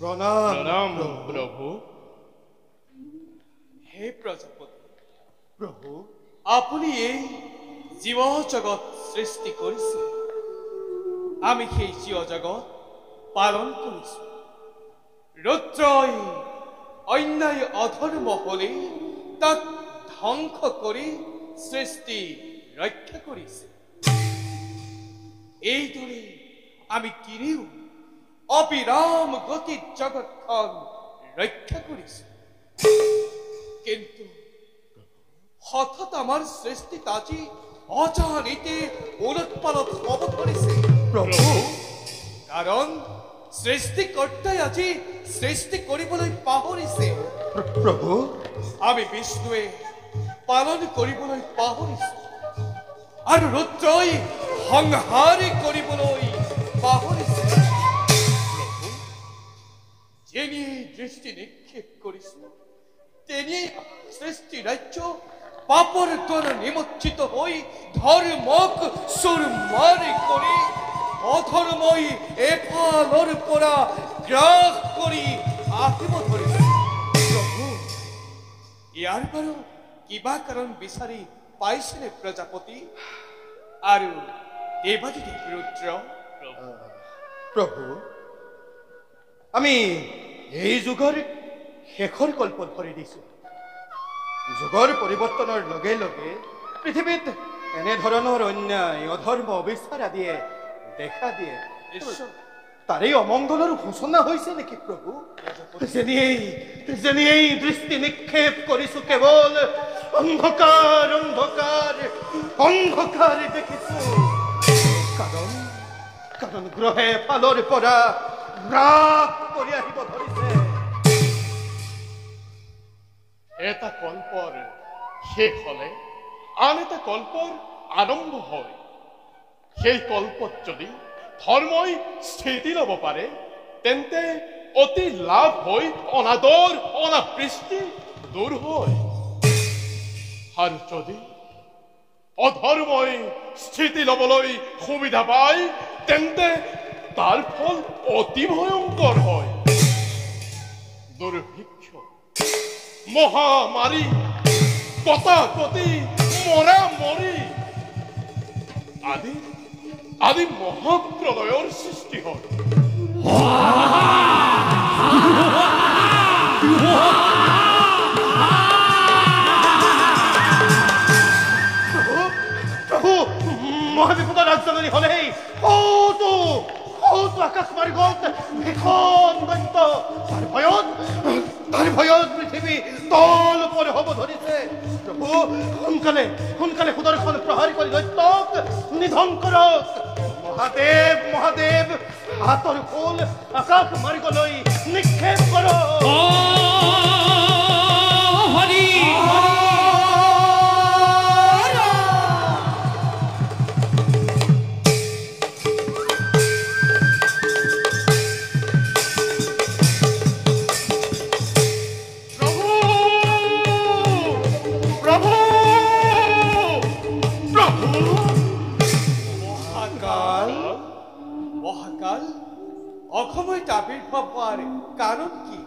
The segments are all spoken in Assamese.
प्रणाम प्रभु। हे प्रजापति प्रभु आपुनी এই জীৱ জগত সৃষ্টি কৰিছে আমি সেই জীৱ জগত পালন কৰিছো ৰুদ্ৰই অন্যায় অধৰ্ম হলে তাক ধ্বংস কৰি সৃষ্টি ৰক্ষা কৰিছে এইদৰে আমি তিনিও অবিৰাম গতি জগতখন ৰক্ষা কৰিছো কিন্তু হঠাৎ আমাৰ সৃষ্টি তাজি অজানিতে উলটপালট হব ধৰেছে प्रभु কাৰণ সৃষ্টিকৰ্তাই আজি সৃষ্টি কৰিবলৈ পাহৰিছে प्रभु আমি বিষ্ণুৱে পালন কৰিবলৈ পাহৰিছো আৰু ৰুদ্ৰই সংহাৰ কৰিবলৈ পাহৰিছে প্ৰভু যিনি দৃষ্টি নিক্ষেপ কৰিছো তিনি সৃষ্টি ৰাজ্য পাপৰ দ্বাৰা নিমজ্জিত হৈ ধৰ্মক চুৰমাৰি কৰি অধৰ্মই এফালৰ পৰা গ্ৰাস কৰি আহিব ধৰিছে প্ৰভু ইয়াৰ বাৰু কিবা কাৰণ বিচাৰি পাইছেনে প্ৰজাপতি আৰু দেৱাদিদেৱ ৰুদ্ৰ प्रभु আমি এই যুগৰ শেষৰ কল্প ধৰি দিছো যুগৰ পৰিৱৰ্তনৰ লগে লগে পৃথিৱীত এনে ধৰণৰ অন্যায় অধৰ্ম অবিচাৰ আদিয়ে দেখা দিয়ে তাৰে অমংগলৰ ঘোষণা হৈছে নেকি প্ৰভু যেনিয়েই দৃষ্টি নিক্ষেপ কৰিছো কেৱল অন্ধকাৰ অন্ধকাৰ অন্ধকাৰ দেখিছো কাৰণ গ্ৰহে ফালৰ পৰা গ্ৰাস কৰি আহিব ধৰিছে এটা কল্পৰ শেষ হলে আন এটা কল্পৰ আৰম্ভ হয় সেই কল্পত যদি ধৰ্মই স্থিতি ল'ব পাৰে তেন্তে অতি লাভ হৈ অনাদৰ অনাবৃষ্টি দূৰ হয় আৰু যদি অধৰ্মই স্থিতি ল'বলৈ সুবিধা পায় তেন্তে তাৰ ফল অতি ভয়ংকৰ হয় দুৰ্ভিক্ষ মহামাৰী কটাকটি মৰামৰি আদি মহাপ্ৰলয়ৰ সৃষ্টি হয় প্ৰভু মহাবিপদৰ ৰাজধানী হলেই হৌতো আকাশ মাৰ্গত ভীষণ দৈত্য তাৰ ভয়ত পৃথিৱী তল ওপৰ হ'ব ধৰিছে প্ৰভু সোনকালে সুদৰ্শন প্ৰহাৰী কৰি দৈত্যক নিধন কৰক মহাদেৱ হাতৰ ফুল আকাশ মাৰ্গলৈ নিক্ষেপ কৰক অসময়ত আবিৰ্ভাৱ হোৱাৰ কাৰণ কি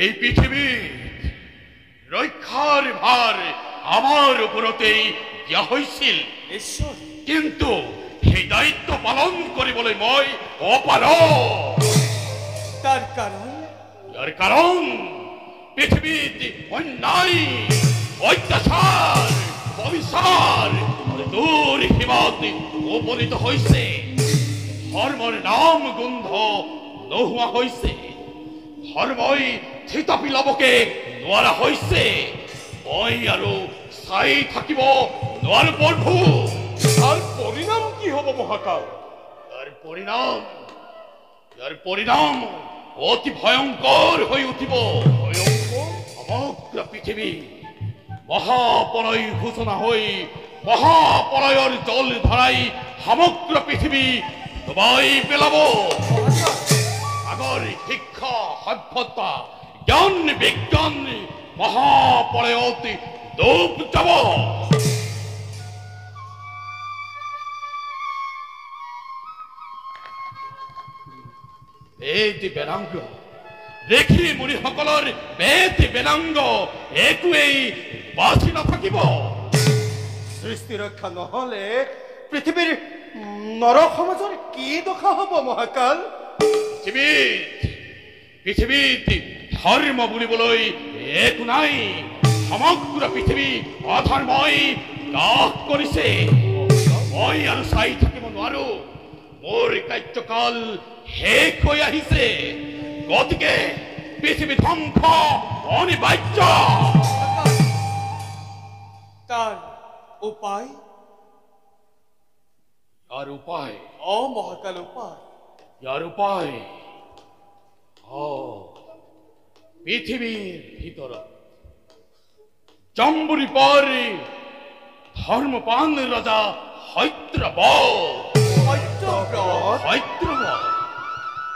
এই পৃথিৱীত ৰক্ষাৰ ভাৰ আমাৰ ওপৰতেই দিয়া হৈছিল নিশ্চয় কিন্তু সেই দায়িত্ব পালন কৰিবলৈ মই অপাৰগ তাৰ কাৰণ পৃথিৱীত অন্যায় অত্যাচাৰ অবিচাৰ দুৰ্সীমাত উপনীত হৈছে ধৰ্মৰ নাম গোন্ধ নোহোৱা হৈছে ধৰ্মই থিতাপি ল'বকে নোৱাৰা হৈছে মই আৰু চাই থাকিব নোৱাৰো প্ৰভু তাৰ পৰিণাম কি হ'ব মহাকাল ইয়াৰ পৰিণাম অতি ভয়ংকৰ হৈ উঠিব সমগ্ৰ পৃথিৱী মহাপ্ৰলয় ঘোষণা হৈ মহাপ্ৰলয়ৰ জল ধৰাই সমগ্ৰ পৃথিৱী ডুবাই পেলাব আগৰ শিক্ষা সভ্যতা জ্ঞান বিজ্ঞান মহাপ্ৰলয়ত ডুব যাব বেদ বেদাংগ দেখি মুনি সকলৰ বেদ বেদাংগ একোৱেই বাচি নাথাকিব। সৃষ্টি ৰক্ষা নহলে পৃথিৱীৰ নৰ সমাজৰ কি দশা হব মহাকাল? পৃথিৱীত ধৰ্ম বুলিবলৈ একো নাই। সমগ্ৰ পৃথিৱী অধৰ্মই নাশ কৰিছে। মই আৰু চাই থাকিব নোৱাৰো। মোৰ কাৰ্যকাল শেষ হৈ আহিছে। গতিকে পৃথিৱী ধ্বংস অনিবাৰ্য। তাৰ উপায়? ইয়াৰ উপায় মহাকাল উপায়? ইয়াৰ উপায় পৃথিৱীৰ ভিতৰত জম্বুৰি পৰ ধৰ্মপান ৰজা সত্যব্ৰত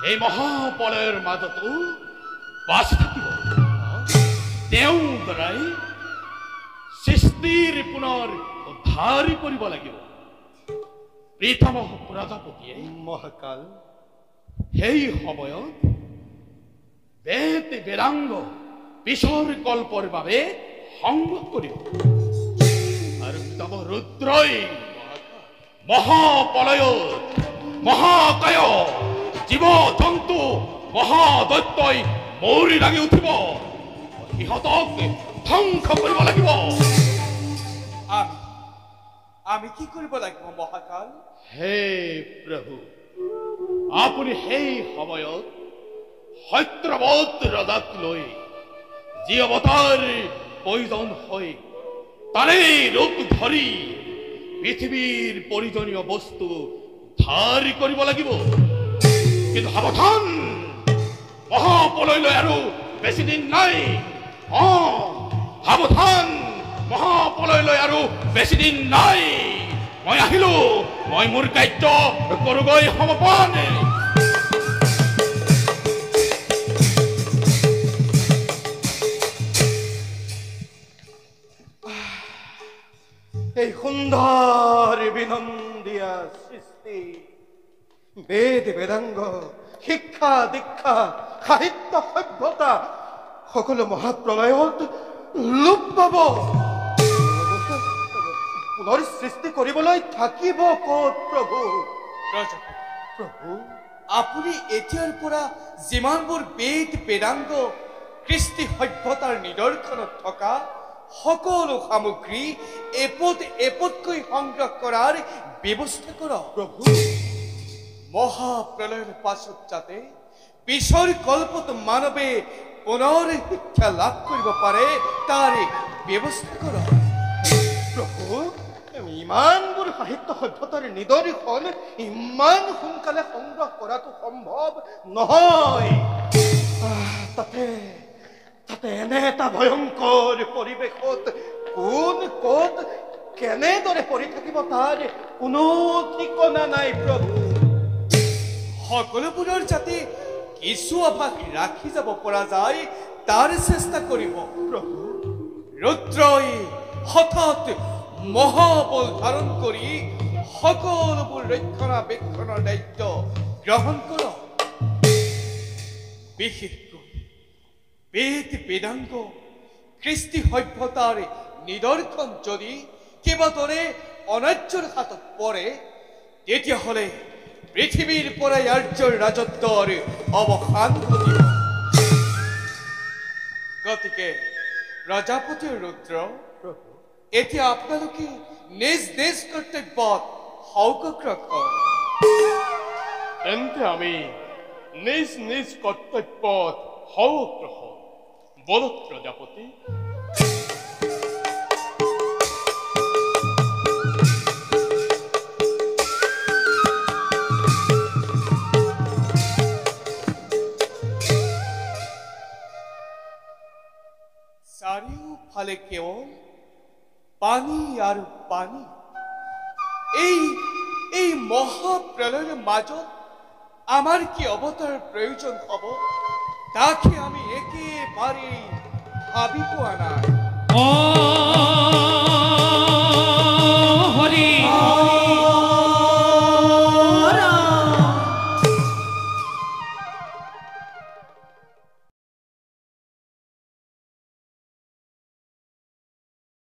এই মহাপলয়ৰ মাজতো বাচি থাকিব। তেওঁ দ্বাৰাই সৃষ্টিৰ পুনৰ উদ্ধাৰ কৰিব লাগিব। প্ৰথম প্ৰজাপতিয়ে মহাকাল সেই সময়ত বেদ বেদাংগ পিছৰ কল্পৰ বাবে সংগ্ৰহ কৰিব। আৰু তম ৰুদ্ৰই মহাপলয়ত মহাকায় জীৱ জন্তু মহাদৈত্যই মৌৰি লাগি উঠিব। সিহঁতক ধ্বংস কৰিব লাগিব। আমি কি কৰিব লাগিব মহাকাল? হে প্ৰভু, আপুনি সেই সময়ত সত্যব্ৰত ৰজাক লৈ যি অৱতাৰ প্ৰয়োজন হয় তাৰে ৰূপ ধৰি পৃথিৱীৰ প্ৰয়োজনীয় বস্তু ধাৰ কৰিব লাগিব। কিন্তু সাৱধান, মহাপলয়লৈ আৰু বেছি দিন নাই। সাৱধান, মহাপলয়লৈ আৰু বেছি দিন নাই। মই আহিলো, মই মোৰ কাৰ্য কৰোগৈ সমাপন। এই সুন্দৰ বিনন্দীয়া সৃষ্টি, বেদ বেদাংগ, শিক্ষা দীক্ষা, সাহিত্য সভ্যতা সকলো মহাপ্ৰলয়ত লোপ পাব। পুনৰ সৃষ্টি কৰিবলৈ থাকিব ক'ত প্ৰভু? প্ৰভু, আপুনি এতিয়াৰ পৰা যিমানবোৰ বেদ বেদাংগ কৃষ্টি সভ্যতাৰ নিদৰ্শনত থকা সকলো সামগ্ৰী এপদ এপদকৈ সংগ্ৰহ কৰাৰ ব্যৱস্থা কৰক প্ৰভু। মহাপ্ৰলয়ৰ পাছত যাতে পিছৰ কল্পত মানৱে পুনৰ শিক্ষা লাভ কৰিব পাৰে তাৰ ব্যৱস্থা কৰক প্ৰভু। ইমানবোৰ সাহিত্য সভ্যতাৰ নিদৰ্শন ইমান সোনকালে সংগ্ৰহ কৰাটো সম্ভৱ নহয়। তাতে এনে এটা ভয়ংকৰ পৰিৱেশত কোন ক'ত কেনেদৰে পৰি থাকিব তাৰ কোনো ঠিকনা নাই প্ৰভু। সকলোবোৰৰ যাতে কিছু আভাস ৰাখি যাব পৰা যায় তাৰ চেষ্টা কৰিব প্ৰভু। ৰুদ্ৰই হঠাৎ মহাবল ধাৰণ কৰি সকলোবোৰ ৰক্ষণাবেক্ষণৰ দায়িত্ব গ্ৰহণ কৰক। বিশেষকৈ বেদ বেদাংগ কৃষ্টি সভ্যতাৰ নিদৰ্শন যদি কেইবাদৰে অনাৰ্যৰ হাতত পৰে তেতিয়াহ'লে পৃথিৱীৰ পৰাই আৰ্যৰ ৰাজত্বৰ অৱসান ঘটিব। গতিকে প্ৰজাপতি ৰুদ্ৰ, এতিয়া আপোনালোকে নিজ নিজ কৰ্তব্যত সৌকক ৰখক। তেন্তে আমি নিজ নিজ কৰ্তব্যত সৌক ৰখো। বলক প্ৰজাপতি। চাৰিওফালে কেৱল পানী আৰু পানী। এই মহাপ্ৰলয়ৰ মাজত আমাৰ কি অৱতাৰ প্ৰয়োজন হ'ব তাকে আমি একেবাৰে ভাবি পোৱা নাই।